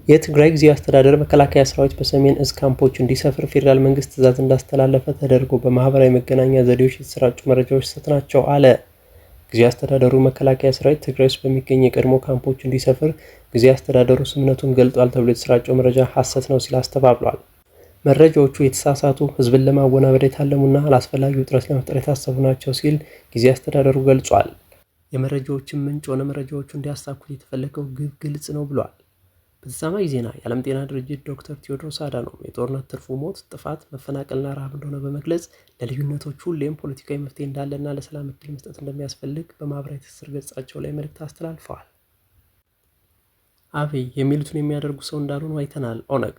የትግራይ ጊዜያዊ አስተዳደር መከላከያ ሰራዊት በሰሜን እዝ ካምፖች እንዲሰፍር ፌዴራል መንግስት ትዕዛዝ እንዳስተላለፈ ተደርጎ በማህበራዊ መገናኛ ዘዴዎች የተሰራጩ መረጃዎች ስህተት ናቸው አለ። ጊዜያዊ አስተዳደሩ መከላከያ ሰራዊት ትግራይ ውስጥ በሚገኝ የቀድሞ ካምፖች እንዲሰፍር ጊዜያዊ አስተዳደሩ ስምምነቱን ገልጿል ተብሎ የተሰራጨው መረጃ ሐሰት ነው ሲል አስተባብሏል። መረጃዎቹ የተሳሳቱ፣ ህዝብን ለማወናበድ የታለሙና አላስፈላጊ ውጥረት ለመፍጠር የታሰቡ ናቸው ሲል ጊዜያዊ አስተዳደሩ ገልጿል። የመረጃዎችን ምንጭ ሆነ መረጃዎቹ እንዲያሳኩት የተፈለገው ግብ ግልጽ ነው ብሏል። በተሰማኝ ዜና የዓለም ጤና ድርጅት ዶክተር ቴዎድሮስ አዳኖም የጦርነት ትርፉ ሞት፣ ጥፋት፣ መፈናቀልና ረሃብ እንደሆነ በመግለጽ ለልዩነቶች ሁሌም ፖለቲካዊ መፍትሄ እንዳለና ለሰላም እድል መስጠት እንደሚያስፈልግ በማህበራዊ ትስስር ገጻቸው ላይ መልእክት አስተላልፈዋል። አብይ የሚሉትን የሚያደርጉ ሰው እንዳልሆኑ አይተናል። ኦነግ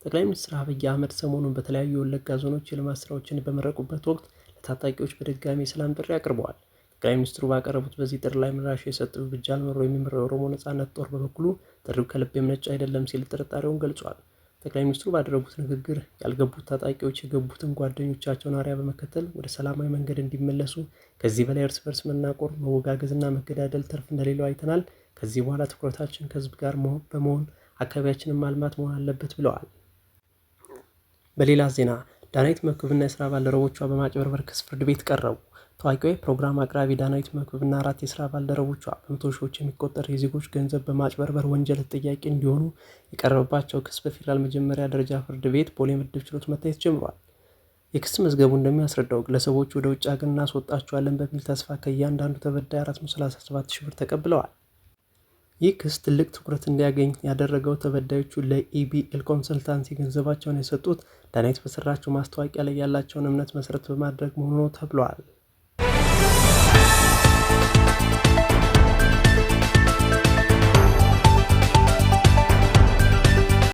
ጠቅላይ ሚኒስትር አብይ አህመድ ሰሞኑን በተለያዩ የወለጋ ዞኖች የልማት ስራዎችን በመረቁበት ወቅት ለታጣቂዎች በድጋሚ የሰላም ጥሪ አቅርበዋል። ጠቅላይ ሚኒስትሩ ባቀረቡት በዚህ ጥሪ ላይ ምላሽ የሰጠው በጃልመሮ የሚመራው የኦሮሞ ነጻነት ጦር በበኩሉ ጥሪው ከልብ የመነጨ አይደለም ሲል ጥርጣሬውን ገልጿል። ጠቅላይ ሚኒስትሩ ባደረጉት ንግግር ያልገቡት ታጣቂዎች የገቡትን ጓደኞቻቸውን አርአያ በመከተል ወደ ሰላማዊ መንገድ እንዲመለሱ፣ ከዚህ በላይ እርስ በርስ መናቆር፣ መወጋገዝና መገዳደል ትርፍ እንደሌለው አይተናል። ከዚህ በኋላ ትኩረታችን ከህዝብ ጋር በመሆን አካባቢያችንን ማልማት መሆን አለበት ብለዋል። በሌላ ዜና ዳናይት መክብብና የስራ ባልደረቦቿ በማጭበርበር ክስ ፍርድ ቤት ቀረቡ። ታዋቂዋ ፕሮግራም አቅራቢ ዳናይት መክብብና 4 የስራ ባልደረቦቿ በመቶ ሺዎች የሚቆጠር የዜጎች ገንዘብ በማጭበርበር ወንጀል ተጠያቂ እንዲሆኑ የቀረበባቸው ክስ በፌዴራል መጀመሪያ ደረጃ ፍርድ ቤት ቦሌ ምድብ ችሎት መታየት ጀምሯል። የክስ መዝገቡ እንደሚያስረዳው ግለሰቦች ወደ ውጭ ሀገር እናስወጣቸዋለን በሚል ተስፋ ከእያንዳንዱ ተበዳይ 437 ሺህ ብር ተቀብለዋል። ይህ ክስ ትልቅ ትኩረት እንዲያገኝ ያደረገው ተበዳዮቹ ለኢቢኤል ኮንሰልታንሲ ገንዘባቸውን የሰጡት ዳናይት በሰራቸው ማስታወቂያ ላይ ያላቸውን እምነት መሰረት በማድረግ መሆኑ ነው ተብሏል።